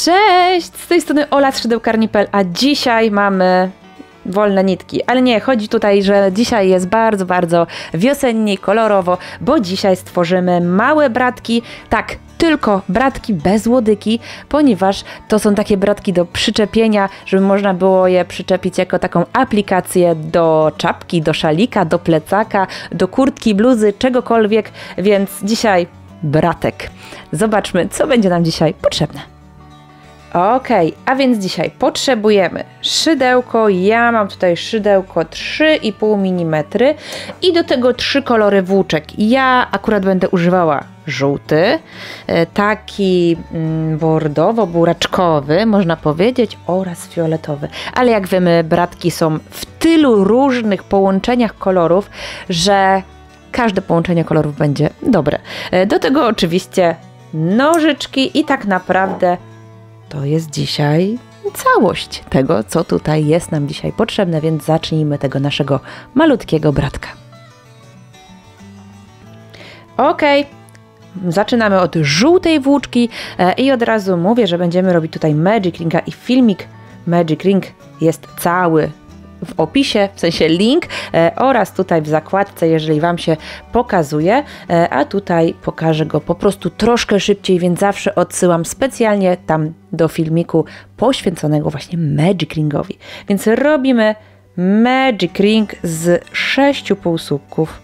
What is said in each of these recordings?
Cześć! Z tej strony Ola z szydełkarni.pl, a dzisiaj mamy wolne nitki. Ale nie, chodzi tutaj, że dzisiaj jest bardzo wiosennie i kolorowo, bo dzisiaj stworzymy małe bratki, tak, tylko bratki bez łodygi, ponieważ to są takie bratki do przyczepienia, żeby można było je przyczepić jako taką aplikację do czapki, do szalika, do plecaka, do kurtki, bluzy, czegokolwiek, więc dzisiaj bratek. Zobaczmy, co będzie nam dzisiaj potrzebne. Ok, a więc dzisiaj potrzebujemy szydełko. Ja mam tutaj szydełko 3,5 mm i do tego 3 kolory włóczek. Ja akurat będę używała żółty, taki bordowo-buraczkowy, można powiedzieć, oraz fioletowy. Ale jak wiemy, bratki są w tylu różnych połączeniach kolorów, że każde połączenie kolorów będzie dobre. Do tego oczywiście nożyczki i tak naprawdę to jest dzisiaj całość tego, co tutaj jest nam dzisiaj potrzebne, więc zacznijmy tego naszego malutkiego bratka. Ok, zaczynamy od żółtej włóczki i od razu mówię, że będziemy robić tutaj Magic Ringa i filmik Magic Ring jest cały w opisie, w sensie link oraz tutaj w zakładce, jeżeli Wam się pokazuje, a tutaj pokażę go po prostu troszkę szybciej, więc zawsze odsyłam specjalnie tam do filmiku poświęconego właśnie Magic Ringowi. Więc robimy Magic Ring z 6 półsłupków.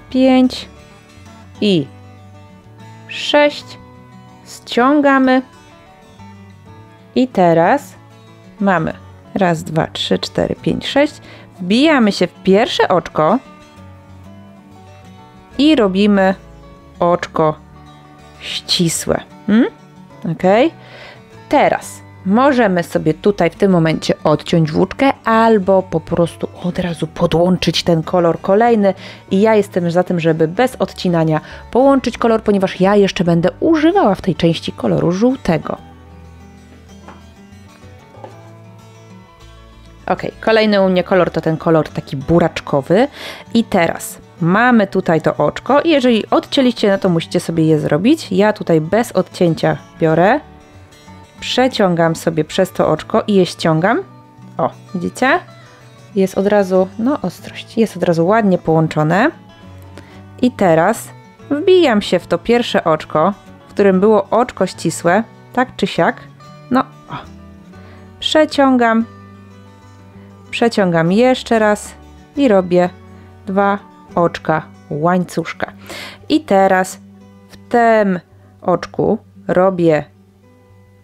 Pięć i 6 ściągamy i teraz mamy raz, 2, 3, 4, 5, 6, wbijamy się w pierwsze oczko i robimy oczko ścisłe. Ok, teraz możemy sobie tutaj w tym momencie odciąć włóczkę albo po prostu od razu podłączyć ten kolor kolejny i ja jestem za tym, żeby bez odcinania połączyć kolor, ponieważ ja jeszcze będę używała w tej części koloru żółtego. Ok, kolejny u mnie kolor to ten kolor taki buraczkowy i teraz mamy tutaj to oczko i jeżeli odcięliście, no to musicie sobie je zrobić. Ja tutaj bez odcięcia biorę, przeciągam sobie przez to oczko i je ściągam. O, widzicie? Jest od razu, no ostrość, jest od razu ładnie połączone. I teraz wbijam się w to pierwsze oczko, w którym było oczko ścisłe, tak czy siak. No, o. Przeciągam jeszcze raz i robię 2 oczka łańcuszka. I teraz w tym oczku robię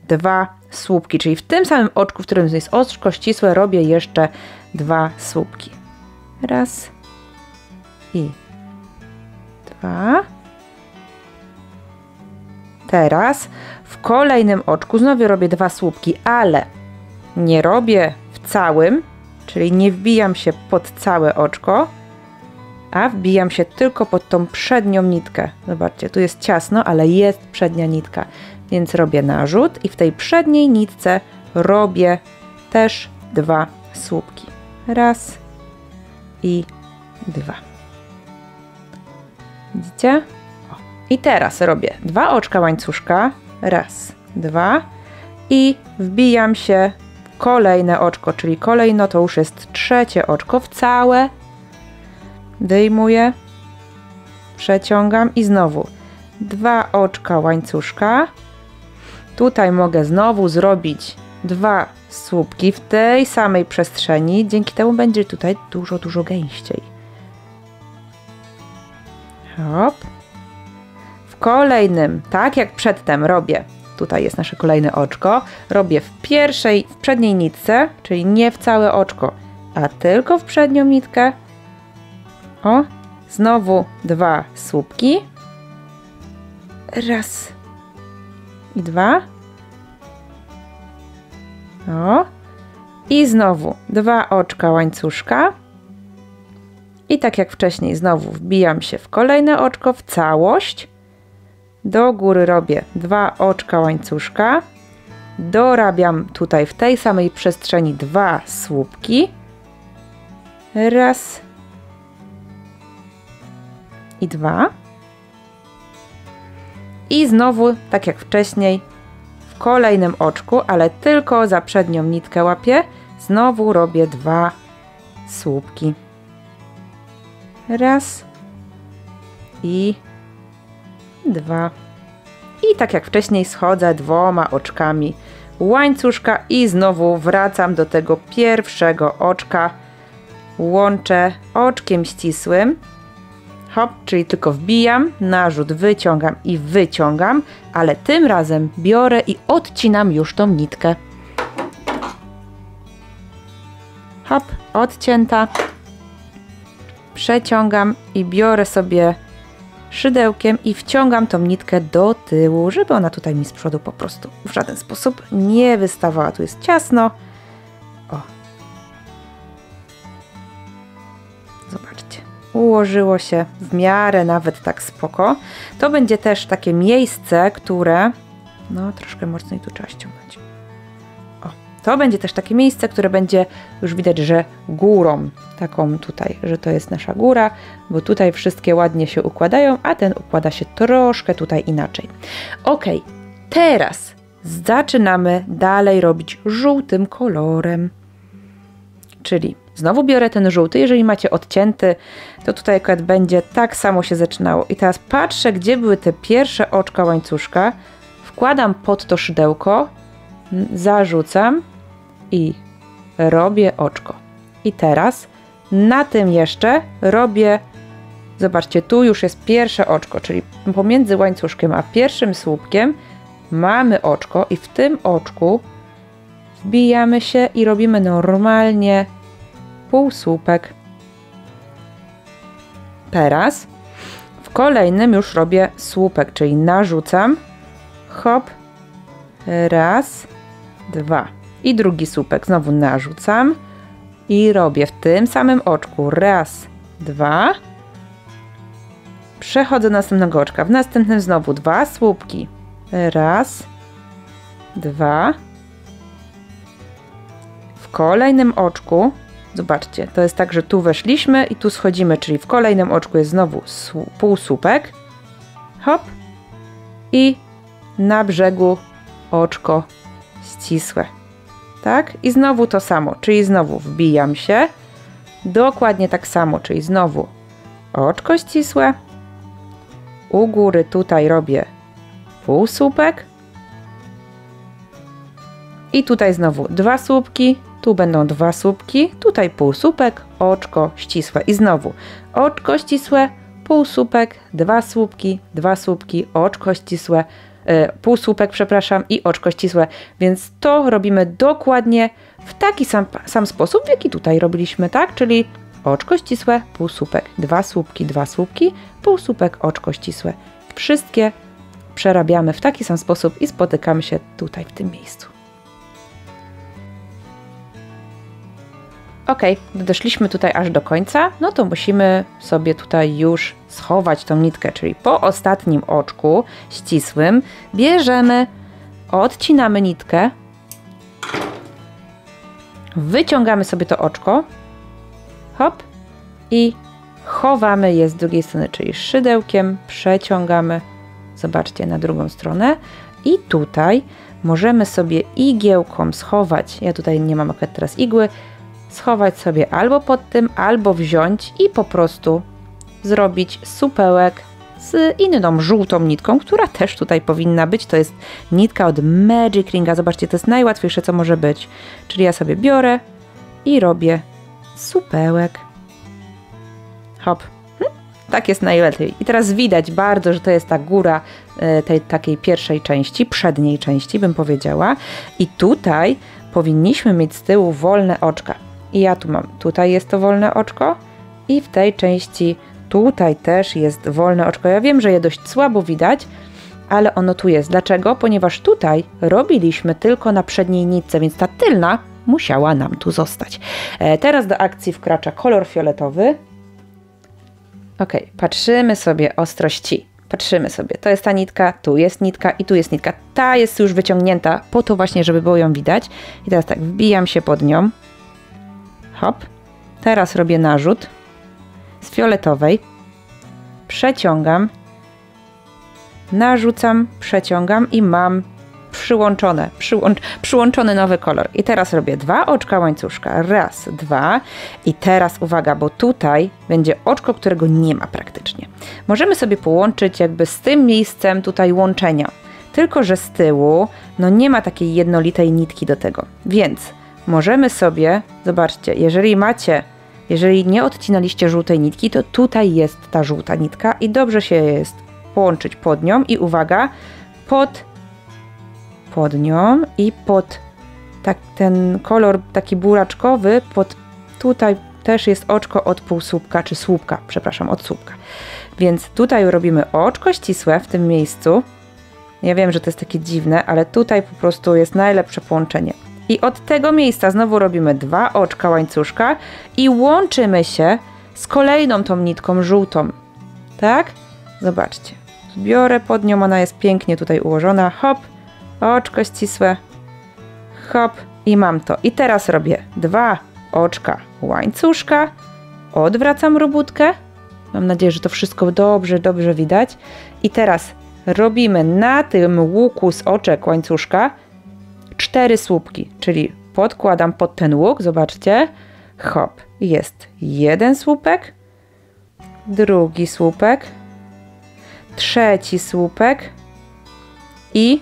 2 słupki, czyli w tym samym oczku, w którym jest oczko ścisłe, robię jeszcze 2 słupki. Raz i 2. Teraz w kolejnym oczku znowu robię 2 słupki, ale nie robię w całym, czyli nie wbijam się pod całe oczko, a wbijam się tylko pod tą przednią nitkę. Zobaczcie, tu jest ciasno, ale jest przednia nitka. Więc robię narzut i w tej przedniej nitce robię też 2 słupki. Raz i 2. Widzicie? O. I teraz robię 2 oczka łańcuszka. Raz, 2 i wbijam się w kolejne oczko, czyli kolejno to już jest trzecie oczko w całe. Wyjmuję, przeciągam i znowu 2 oczka łańcuszka. Tutaj mogę znowu zrobić 2 słupki w tej samej przestrzeni, dzięki temu będzie tutaj dużo gęściej. Hop. W kolejnym, tak jak przedtem robię, tutaj jest nasze kolejne oczko, robię w przedniej nitce, czyli nie w całe oczko, a tylko w przednią nitkę. O, znowu 2 słupki. Raz i 2. O. I znowu 2 oczka łańcuszka. I tak jak wcześniej znowu wbijam się w kolejne oczko w całość. Do góry robię 2 oczka łańcuszka. dorabiam tutaj w tej samej przestrzeni 2 słupki. Raz i 2. I znowu, tak jak wcześniej, w kolejnym oczku, ale tylko za przednią nitkę łapię, znowu robię 2 słupki. Raz i 2. I tak jak wcześniej schodzę 2 oczkami łańcuszka i znowu wracam do tego pierwszego oczka. Łączę oczkiem ścisłym. Hop, czyli tylko wbijam, narzut, wyciągam i wyciągam, ale tym razem biorę i odcinam już tą nitkę. Hop, odcięta. Przeciągam i biorę sobie szydełkiem i wciągam tą nitkę do tyłu, żeby ona tutaj mi z przodu po prostu w żaden sposób nie wystawała. Tu jest ciasno. O. Zobaczcie. Ułożyło się w miarę nawet tak spoko. To będzie też takie miejsce, które... No, troszkę mocniej tu trzeba ściągnąć. O. To będzie też takie miejsce, które będzie już widać, że górą. Taką tutaj, że to jest nasza góra, bo tutaj wszystkie ładnie się układają, a ten układa się troszkę tutaj inaczej. Ok, teraz zaczynamy dalej robić żółtym kolorem. Czyli znowu biorę ten żółty, jeżeli macie odcięty, to tutaj akurat będzie tak samo się zaczynało. I teraz patrzę, gdzie były te pierwsze oczka łańcuszka, wkładam pod to szydełko, zarzucam i robię oczko. I teraz na tym jeszcze robię, zobaczcie, tu już jest pierwsze oczko, czyli pomiędzy łańcuszkiem a pierwszym słupkiem mamy oczko i w tym oczku wbijamy się i robimy normalnie półsłupek. Teraz w kolejnym już robię słupek, czyli narzucam, hop, raz, 2 i drugi słupek, znowu narzucam i robię w tym samym oczku raz, 2, przechodzę do następnego oczka, w następnym znowu 2 słupki, raz, 2, w kolejnym oczku, zobaczcie, to jest tak, że tu weszliśmy i tu schodzimy, czyli w kolejnym oczku jest znowu półsłupek, hop, i na brzegu oczko ścisłe. Tak? I znowu to samo, czyli znowu wbijam się, dokładnie tak samo, czyli znowu oczko ścisłe, u góry tutaj robię półsłupek i tutaj znowu 2 słupki, tu będą 2 słupki, tutaj półsłupek, oczko ścisłe i znowu oczko ścisłe, półsłupek, 2 słupki, oczko ścisłe, półsłupek, przepraszam, i oczko ścisłe, więc to robimy dokładnie w taki sam sposób, w jaki tutaj robiliśmy, tak? Czyli oczko ścisłe, półsłupek, 2 słupki, półsłupek, oczko ścisłe. Wszystkie przerabiamy w taki sam sposób i spotykamy się tutaj w tym miejscu. Ok, doszliśmy tutaj aż do końca, no to musimy sobie tutaj już schować tą nitkę, czyli po ostatnim oczku ścisłym bierzemy, odcinamy nitkę, wyciągamy sobie to oczko, hop, i chowamy je z drugiej strony, czyli szydełkiem przeciągamy, zobaczcie, na drugą stronę i tutaj możemy sobie igiełką schować, ja tutaj nie mam akurat teraz igły, schować sobie albo pod tym, albo wziąć i po prostu zrobić supełek z inną żółtą nitką, która też tutaj powinna być. To jest nitka od Magic Ringa. Zobaczcie, to jest najłatwiejsze, co może być. Czyli ja sobie biorę i robię supełek. Hop. Tak jest najlepiej. I teraz widać bardzo, że to jest ta góra tej takiej pierwszej części, przedniej części, bym powiedziała. I tutaj powinniśmy mieć z tyłu wolne oczka. I ja tu mam, tutaj jest to wolne oczko i w tej części tutaj też jest wolne oczko. Ja wiem, że je dość słabo widać, ale ono tu jest. Dlaczego? Ponieważ tutaj robiliśmy tylko na przedniej nitce, więc ta tylna musiała nam tu zostać. Teraz do akcji wkracza kolor fioletowy. Ok, patrzymy sobie ostrości patrzymy sobie, to jest ta nitka, tu jest nitka i tu jest nitka. Ta jest już wyciągnięta po to właśnie, żeby było ją widać. I teraz tak, wbijam się pod nią. Hop. Teraz robię narzut z fioletowej. Przeciągam. Narzucam, przeciągam i mam przyłączony nowy kolor. I teraz robię 2 oczka łańcuszka. Raz, 2. I teraz uwaga, bo tutaj będzie oczko, którego nie ma praktycznie. Możemy sobie połączyć jakby z tym miejscem tutaj łączenia. Tylko że z tyłu no nie ma takiej jednolitej nitki do tego. Więc możemy sobie, zobaczcie, jeżeli nie odcinaliście żółtej nitki, to tutaj jest ta żółta nitka i dobrze się jest połączyć pod nią i uwaga, pod nią i pod ten kolor taki buraczkowy, tutaj też jest oczko od półsłupka, czy słupka, przepraszam, od słupka. Więc tutaj robimy oczko ścisłe w tym miejscu. Ja wiem, że to jest takie dziwne, ale tutaj po prostu jest najlepsze połączenie. I od tego miejsca znowu robimy 2 oczka łańcuszka i łączymy się z kolejną tą nitką żółtą. Tak? Zobaczcie. Biorę pod nią, ona jest pięknie tutaj ułożona. Hop, oczko ścisłe. Hop i mam to. I teraz robię 2 oczka łańcuszka. Odwracam robótkę. Mam nadzieję, że to wszystko dobrze widać. I teraz robimy na tym łuku z oczek łańcuszka 4 słupki, czyli podkładam pod ten łuk, zobaczcie, hop, jest 1 słupek, drugi słupek, trzeci słupek i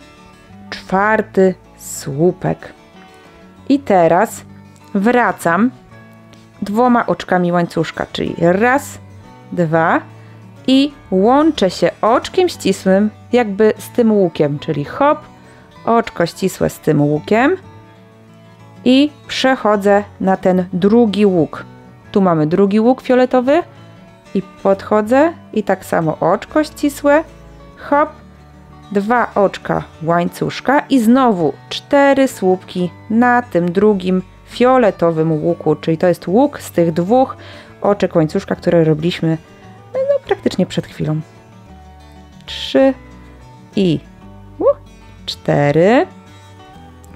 4. słupek. I teraz wracam 2 oczkami łańcuszka, czyli raz, 2 i łączę się oczkiem ścisłym jakby z tym łukiem, czyli hop, oczko ścisłe z tym łukiem i przechodzę na ten drugi łuk. Tu mamy drugi łuk fioletowy i podchodzę i tak samo oczko ścisłe, hop, 2 oczka łańcuszka i znowu 4 słupki na tym drugim fioletowym łuku, czyli to jest łuk z tych 2 oczek łańcuszka, które robiliśmy no, praktycznie przed chwilą. 3 i 4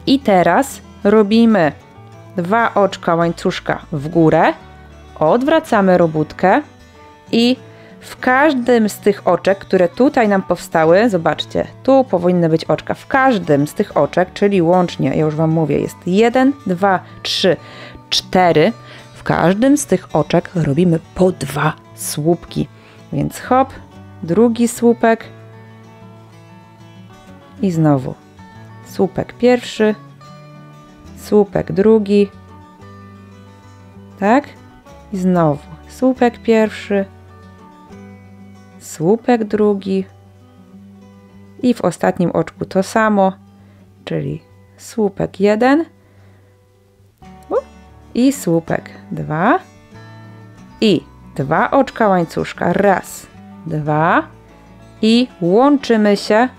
i teraz robimy 2 oczka łańcuszka w górę, odwracamy robótkę i w każdym z tych oczek, które tutaj nam powstały, zobaczcie, tu powinny być oczka, w każdym z tych oczek, czyli łącznie, ja już Wam mówię, jest 1, 2, 3, 4, w każdym z tych oczek robimy po 2 słupki, więc hop, drugi słupek, i znowu słupek pierwszy, słupek drugi, tak? I znowu słupek pierwszy, słupek drugi i w ostatnim oczku to samo, czyli słupek 1 i słupek 2 i 2 oczka łańcuszka, raz, 2 i łączymy się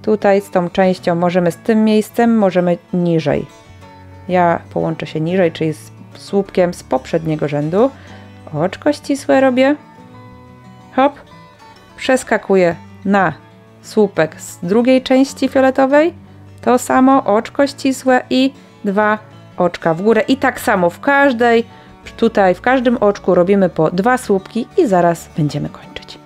tutaj z tą częścią, możemy z tym miejscem, możemy niżej. Ja połączę się niżej, czyli z słupkiem z poprzedniego rzędu. Oczko ścisłe robię. Hop. Przeskakuję na słupek z drugiej części fioletowej. To samo, oczko ścisłe i 2 oczka w górę. I tak samo w każdym oczku robimy po 2 słupki i zaraz będziemy kończyć.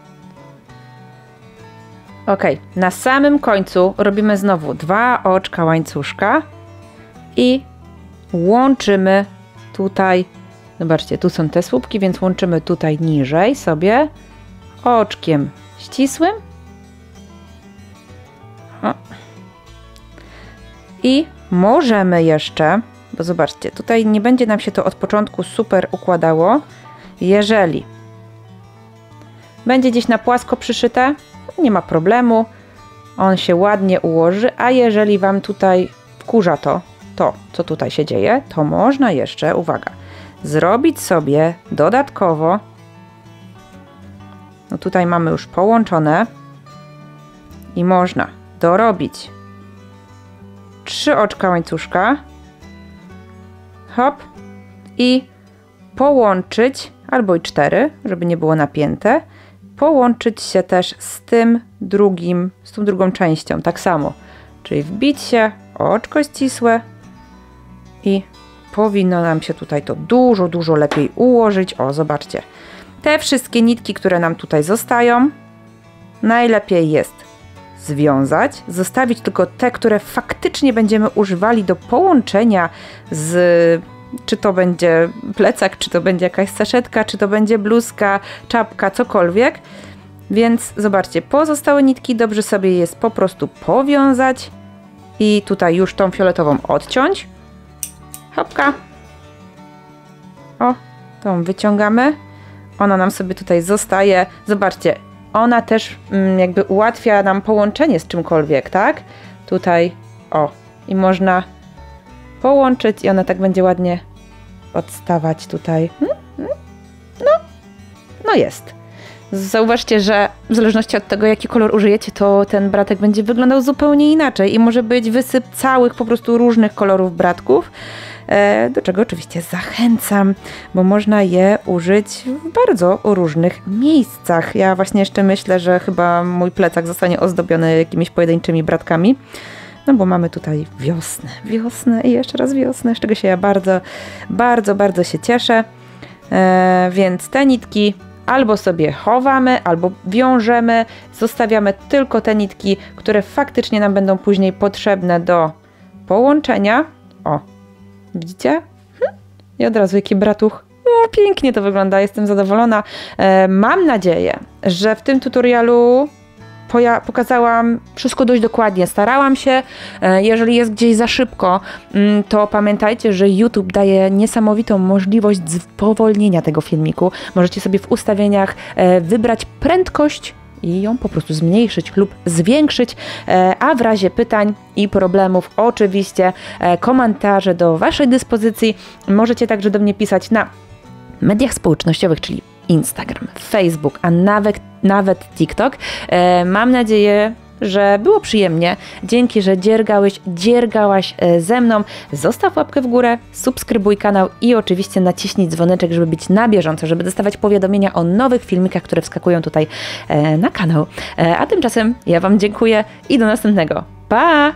Ok, na samym końcu robimy znowu 2 oczka łańcuszka i łączymy tutaj, zobaczcie, tu są te słupki, więc łączymy tutaj niżej sobie oczkiem ścisłym i możemy jeszcze, bo zobaczcie, tutaj nie będzie nam się to od początku super układało, jeżeli będzie gdzieś na płasko przyszyte, nie ma problemu, on się ładnie ułoży, a jeżeli Wam tutaj wkurza to, co tutaj się dzieje, to można jeszcze, uwaga, zrobić sobie dodatkowo, no tutaj mamy już połączone i można dorobić 3 oczka łańcuszka, hop, i połączyć, albo i 4, żeby nie było napięte, połączyć się też z tym drugim, z tą drugą częścią, tak samo. Czyli wbić się, oczko ścisłe i powinno nam się tutaj to dużo lepiej ułożyć. O, zobaczcie. Te wszystkie nitki, które nam tutaj zostają, najlepiej jest związać, zostawić tylko te, które faktycznie będziemy używali do połączenia z, czy to będzie plecak, czy to będzie jakaś saszetka, czy to będzie bluzka, czapka, cokolwiek. Więc zobaczcie, pozostałe nitki dobrze sobie jest po prostu powiązać i tutaj już tą fioletową odciąć. Hopka. O, tą wyciągamy. Ona nam sobie tutaj zostaje. Zobaczcie, ona też jakby ułatwia nam połączenie z czymkolwiek, tak? Tutaj, o, i można połączyć i ona tak będzie ładnie odstawać tutaj. No jest. Zauważcie, że w zależności od tego, jaki kolor użyjecie, to ten bratek będzie wyglądał zupełnie inaczej i może być wysyp całych po prostu różnych kolorów bratków, do czego oczywiście zachęcam, bo można je użyć w bardzo różnych miejscach. Ja właśnie jeszcze myślę, że chyba mój plecak zostanie ozdobiony jakimiś pojedynczymi bratkami, no bo mamy tutaj wiosnę i jeszcze raz wiosnę, z czego się ja bardzo się cieszę, więc te nitki albo sobie chowamy, albo wiążemy, zostawiamy tylko te nitki, które faktycznie nam będą później potrzebne do połączenia. O, widzicie? I od razu jaki bratuch. O, pięknie to wygląda, jestem zadowolona. Mam nadzieję, że w tym tutorialu pokazałam wszystko dość dokładnie. Starałam się, jeżeli jest gdzieś za szybko, to pamiętajcie, że YouTube daje niesamowitą możliwość spowolnienia tego filmiku. Możecie sobie w ustawieniach wybrać prędkość i ją po prostu zmniejszyć lub zwiększyć, a w razie pytań i problemów oczywiście komentarze do Waszej dyspozycji. Możecie także do mnie pisać na mediach społecznościowych, czyli Instagram, Facebook, a nawet TikTok. Mam nadzieję, że było przyjemnie. Dzięki, że dziergałaś ze mną. Zostaw łapkę w górę, subskrybuj kanał i oczywiście naciśnij dzwoneczek, żeby być na bieżąco, żeby dostawać powiadomienia o nowych filmikach, które wskakują tutaj na kanał. A tymczasem ja Wam dziękuję i do następnego. Pa!